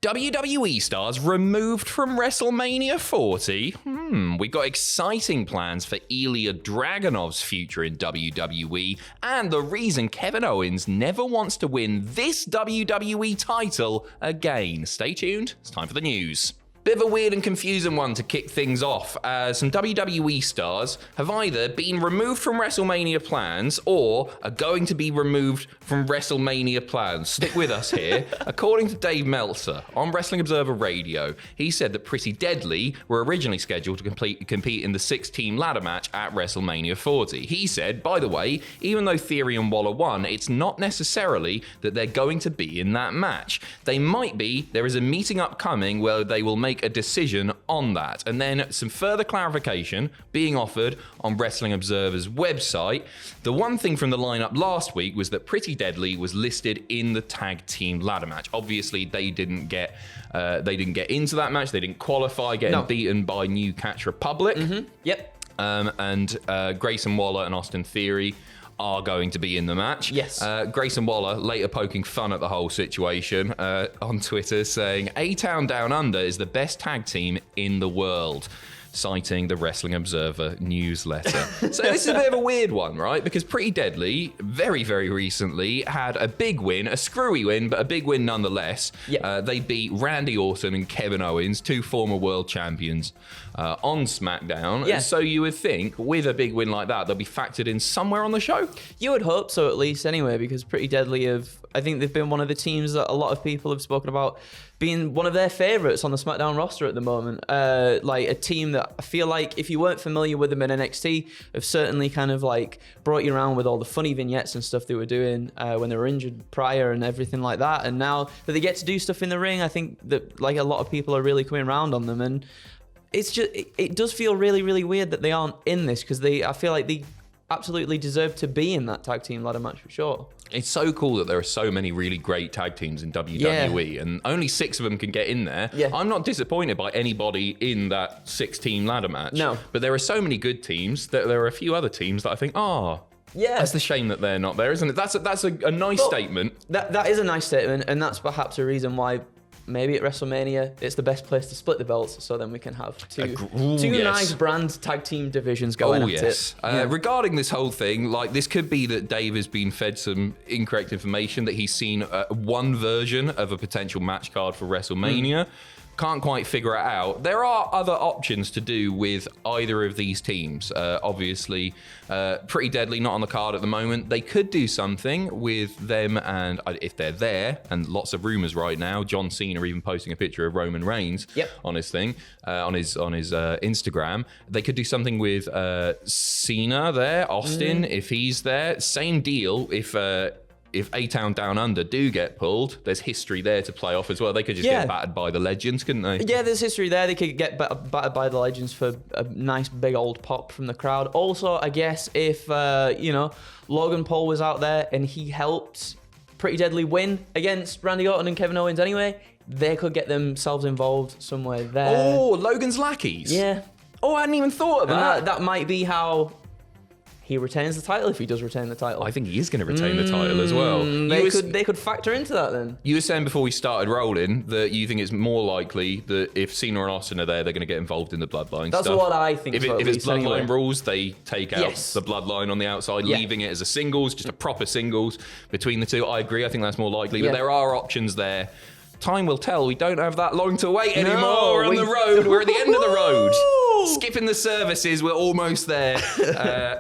WWE stars removed from WrestleMania 40? We got exciting plans for Ilja Dragunov's future in WWE, and the reason Kevin Owens never wants to win this WWE title again. Stay tuned, it's time for the news. Bit of a weird and confusing one to kick things off, as some WWE stars have either been removed from WrestleMania plans or are going to be removed from WrestleMania plans. Stick with us here. According to Dave Meltzer on Wrestling Observer Radio, he said that Pretty Deadly were originally scheduled to compete in the 6-team ladder match at WrestleMania 40. He said, by the way, even though Theory and Waller won, it's not necessarily that they're going to be in that match. They might be. There is a meeting upcoming where they will make a decision on that. And then some further clarification being offered on Wrestling Observer's website. The one thing from the lineup last week was that Pretty Deadly was listed in the tag team ladder match. Obviously, they didn't get into that match. They didn't qualify, getting beaten by New Catch Republic. And Grayson Waller and Austin Theory are going to be in the match. Yes. Grayson Waller later poking fun at the whole situation on Twitter, saying, A-Town Down Under is the best tag team in the world, citing the Wrestling Observer newsletter. So this is a bit of a weird one, right? Because Pretty Deadly, very, very recently, had a big win, a screwy win, but a big win nonetheless. They beat Randy Orton and Kevin Owens, two former world champions, on SmackDown. So you would think, with a big win like that, they'll be factored in somewhere on the show? You would hope so, at least, anyway, because Pretty Deadly I think they've been one of the teams that a lot of people have spoken about being one of their favourites on the SmackDown roster at the moment. Like a team that I feel like, if you weren't familiar with them in NXT, have certainly kind of like brought you around with all the funny vignettes and stuff they were doing when they were injured prior and everything like that. And now that they get to do stuff in the ring, I think that like a lot of people are really coming around on them. And it's just, it does feel really, really weird that they aren't in this, because I feel like they absolutely deserve to be in that tag team ladder match for sure. It's so cool that there are so many really great tag teams in WWE, and only 6 of them can get in there. I'm not disappointed by anybody in that 6-team ladder match. No. But there are so many good teams that there are a few other teams that I think, that's the shame that they're not there, isn't it? That's a nice statement. That is a nice statement, and that's perhaps a reason why maybe at WrestleMania it's the best place to split the belts, so then we can have two nice brand tag team divisions going at it. Regarding this whole thing, like, this could be that Dave has been fed some incorrect information, that he's seen one version of a potential match card for WrestleMania. Can't quite figure it out. There are other options to do with either of these teams. Obviously, Pretty Deadly not on the card at the moment. They could do something with them, and if they're there, and lots of rumors right now, John Cena even posting a picture of Roman Reigns on his thing, on his Instagram. They could do something with Cena there, Austin, if he's there. Same deal if A-Town Down Under do get pulled, there's history there to play off as well. They could just get battered by the Legends, couldn't they? Yeah, there's history there. They could get battered by the Legends for a nice big old pop from the crowd. Also, I guess if, Logan Paul was out there and he helped Pretty Deadly win against Randy Orton and Kevin Owens anyway, they could get themselves involved somewhere there. Oh, Logan's lackeys? Yeah. Oh, I hadn't even thought of that. That might be how he retains the title, if he does retain the title. I think he is going to retain the title as well. They could factor into that then. You were saying before we started rolling that you think it's more likely that if Cena and Austin are there, they're going to get involved in the bloodline That's stuff. What I think. If it's bloodline rules, they take out the bloodline on the outside, leaving it as a singles, just a proper singles between the two. I agree. I think that's more likely. But there are options there. Time will tell. We don't have that long to wait anymore. We're on the road. We're at the end of the road. Skipping the services, we're almost there.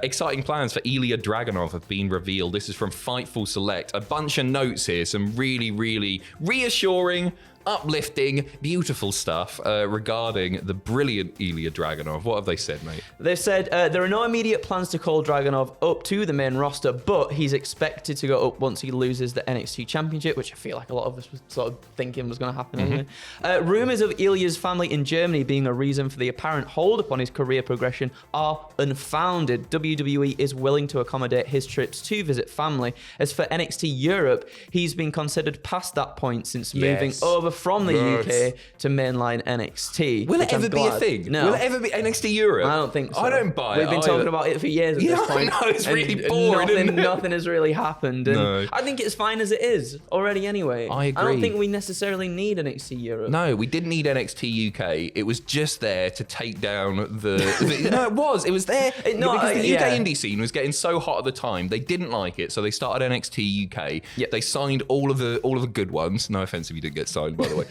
Exciting plans for Ilja Dragunov have been revealed. This is from Fightful Select. A bunch of notes here, some really, really reassuring, uplifting, beautiful stuff regarding the brilliant Ilja Dragunov. What have they said, mate? They've said there are no immediate plans to call Dragunov up to the main roster, but he's expected to go up once he loses the NXT Championship, which I feel like a lot of us were sort of thinking was going to happen anyway. Rumours of Ilja's family in Germany being a reason for the apparent hold upon his career progression are unfounded. WWE is willing to accommodate his trips to visit family. As for NXT Europe, he's been considered past that point since moving over from the UK to mainline NXT. Will it ever be a thing? No. Will it ever be NXT Europe? I don't think so. I don't buy it. We've been talking about it for years at this point. I know, it's and really boring, isn't it? Nothing has really happened. And No. I think it's fine as it is already anyway. I agree. I don't think we necessarily need NXT Europe. No, we didn't need NXT UK. It was just there to take down no, it was. It was there because the UK indie scene was getting so hot at the time. They didn't like it, so they started NXT UK. Yep. They signed all of the good ones. No offense if you didn't get signed, by the way.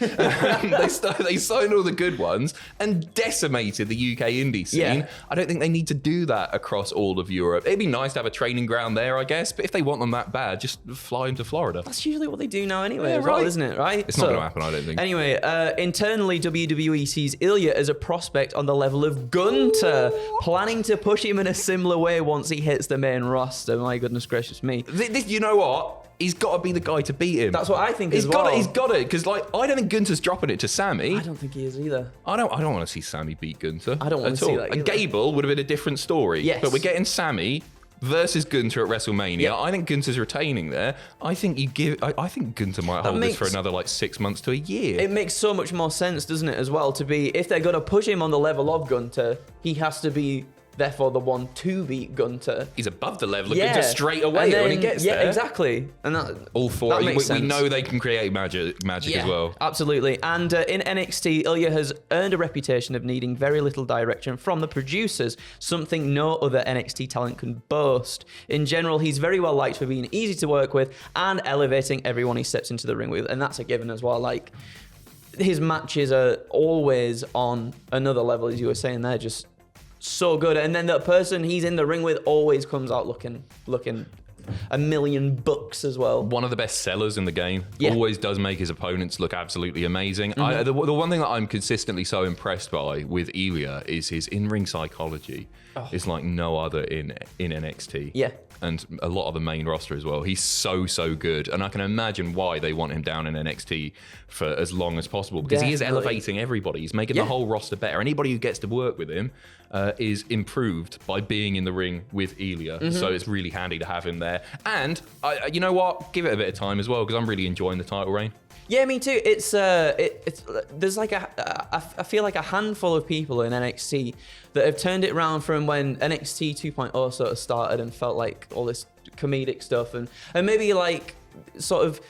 They signed all the good ones and decimated the UK indie scene. Yeah. I don't think they need to do that across all of Europe. It'd be nice to have a training ground there, I guess. But if they want them that bad, just fly them to Florida. That's usually what they do now anyway, Yeah, as well, right. isn't it? Right? It's not going to happen, I don't think. Anyway, internally, WWE sees Ilja as a prospect on the level of Gunter, planning to push him in a similar way once he hits the main roster. My goodness gracious me. You know what? He's got to be the guy to beat him. That's what I think He's as well. He's got it, because I don't think Gunter's dropping it to Sammy. I don't think he is either. I don't want to see Sammy beat Gunter. I don't want to see that either. And Gable would have been a different story. Yes. But we're getting Sammy versus Gunter at WrestleMania. Yep. I think Gunter's retaining there. I think I think Gunter might hold this for another 6 months to a year. It makes so much more sense, doesn't it, as well, to be, if they're going to push him on the level of Gunter, he has to be therefore the one to beat Gunter. He's above the level of Gunter straight away when he gets there. Yeah, exactly. And that all four. That makes sense. We know they can create magic as well. Absolutely. And in NXT, Ilja has earned a reputation of needing very little direction from the producers, something no other NXT talent can boast. In general, he's very well liked for being easy to work with and elevating everyone he steps into the ring with, and that's a given as well. Like, his matches are always on another level, as you were saying there, just so good. And then the person he's in the ring with always comes out looking $1,000,000 as well. One of the best sellers in the game. Yeah. Always does make his opponents look absolutely amazing. The one thing that I'm consistently so impressed by with Ilja is his in-ring psychology. It's like no other in NXT. Yeah. And a lot of the main roster as well. He's so good. And I can imagine why they want him down in NXT for as long as possible, because he is elevating everybody. He's making the whole roster better. Anybody who gets to work with him is improved by being in the ring with Ilja. So it's really handy to have him there. And you know what? Give it a bit of time as well, because I'm really enjoying the title reign. Yeah, me too. It's there's like I feel like a handful of people in NXT that have turned it around from when NXT 2.0 sort of started and felt like all this comedic stuff and maybe like sort of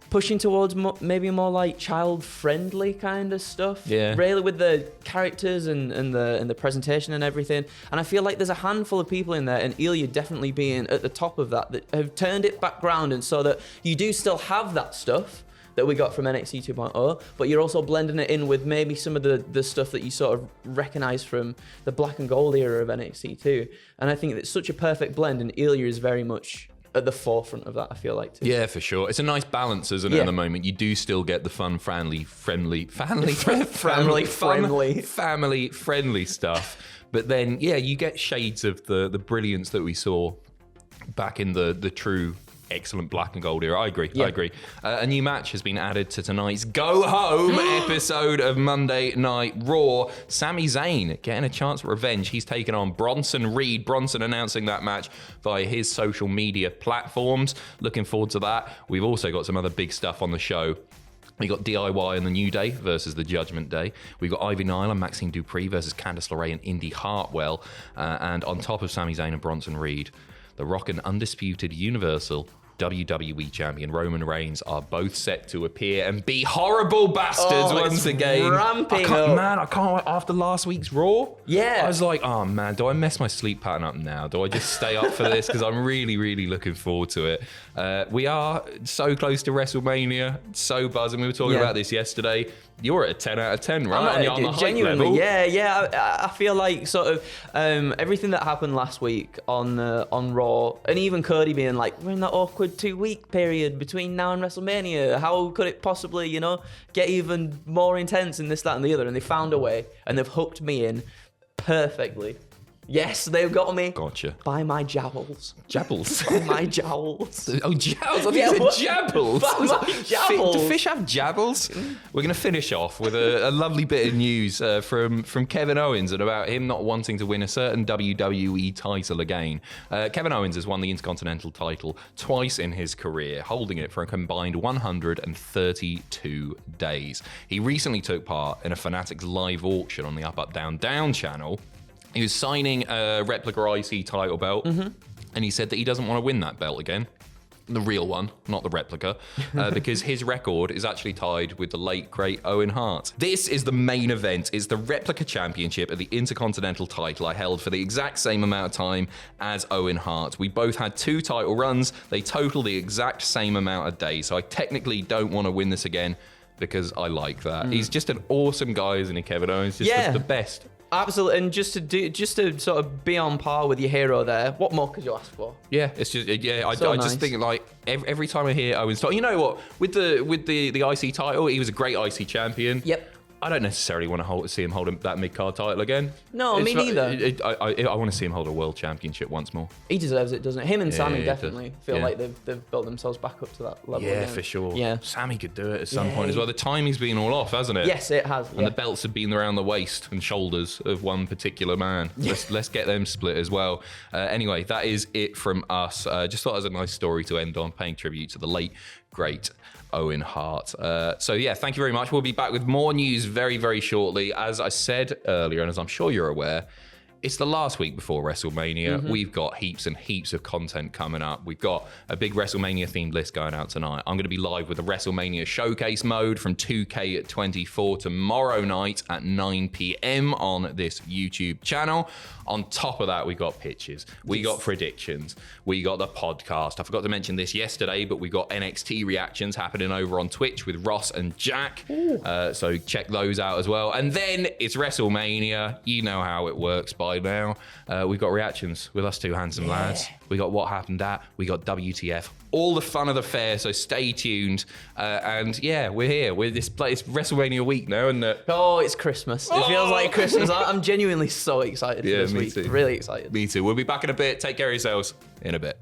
pushing towards maybe more like child-friendly kind of stuff. Yeah. Really, with the characters and the presentation and everything. And I feel like there's a handful of people in there, and Ilja definitely being at the top of that have turned it back round, and so that you do still have that stuff that we got from NXT 2.0, but you're also blending it in with maybe some of the stuff that you sort of recognize from the black and gold era of NXT too. And I think it's such a perfect blend, and Ilja is very much at the forefront of that, I feel like too. Yeah, for sure. It's a nice balance, isn't it, at the moment? You do still get the fun, family friendly stuff. But then, yeah, you get shades of the brilliance that we saw back in the true excellent black and gold era. I agree. A new match has been added to tonight's Go Home episode of Monday Night Raw. Sami Zayn getting a chance for revenge. He's taken on Bronson Reed. Bronson announcing that match via his social media platforms. Looking forward to that. We've also got some other big stuff on the show. We got DIY and the New Day versus the Judgment Day. We've got Ivy Nile and Maxine Dupree versus Candice LeRae and Indy Hartwell. And on top of Sami Zayn and Bronson Reed, the Rockin' Undisputed Universal WWE Champion Roman Reigns are both set to appear and be horrible bastards once again. Ramping I can't. After last week's Raw, yeah, I was like, oh man, do I mess my sleep pattern up now? Do I just stay up for this? Because I'm really looking forward to it. We are so close to WrestleMania, so buzzing. We were talking about this yesterday. You're at a 10 out of 10, right? On the genuinely, level. Yeah. I feel like sort of everything that happened last week on Raw, and even Cody being like, we're in that awkward 2-week period between now and WrestleMania. How could it possibly, get even more intense in this, that, and the other? And they found a way, and they've hooked me in perfectly. Yes, they've got me. Gotcha. By my jowls. Jabbles. By my jowls. Oh, jowls. I think Yeah, you what? said jabbles. By my jowls. Do fish have jabbles? We're going to finish off with a lovely bit of news from Kevin Owens and about him not wanting to win a certain WWE title again. Kevin Owens has won the Intercontinental title twice in his career, holding it for a combined 132 days. He recently took part in a Fanatics live auction on the Up Up Down Down channel. He was signing a replica IC title belt, and he said that he doesn't want to win that belt again. The real one, not the replica, because his record is actually tied with the late, great Owen Hart. This is the main event. It's the replica championship of the Intercontinental title I held for the exact same amount of time as Owen Hart. We both had 2 title runs. They total the exact same amount of days, so I technically don't want to win this again because I like that. He's just an awesome guy, isn't he, Kevin Owens? Just the best. Absolutely, and just to sort of be on par with your hero there, what more could you ask for? Yeah, it's just I nice. just think like every time I hear Owens talk, you know what, with the IC title, he was a great IC champion. Yep. I don't necessarily want to see him hold that mid-card title again. No, me neither. I want to see him hold a world championship once more. He deserves it, doesn't it? Him and Sammy he definitely does. feel like they've built themselves back up to that level. Yeah, again. for sure. Yeah. Sammy could do it at some point as well. The timing's been all off, hasn't it? Yes, it has. And the belts have been around the waist and shoulders of one particular man. Let's get them split as well. Anyway, that is it from us. Just thought it was a nice story to end on, paying tribute to the late, great Owen Hart. So yeah, thank you very much. We'll be back with more news very, very shortly. As I said earlier, and as I'm sure you're aware, it's the last week before WrestleMania. We've got heaps and heaps of content coming up. We've got a big WrestleMania themed list going out tonight. I'm going to be live with the WrestleMania showcase mode from 2K24 tomorrow night at 9 p.m. on this YouTube channel. On top of that, we got pitches, we got predictions, we got the podcast. I forgot to mention this yesterday, but we got NXT reactions happening over on Twitch with Ross and Jack. So check those out as well. And then it's WrestleMania. You know how it works by now. We've got reactions with us two handsome lads. We got What Happened At, we got WTF, all the fun of the fair, so stay tuned. And yeah, we're here. It's WrestleMania week now, and Oh, it's Christmas. It feels like Christmas. I'm genuinely so excited for this me week. too. Really excited. Me too. We'll be back in a bit. Take care of yourselves in a bit.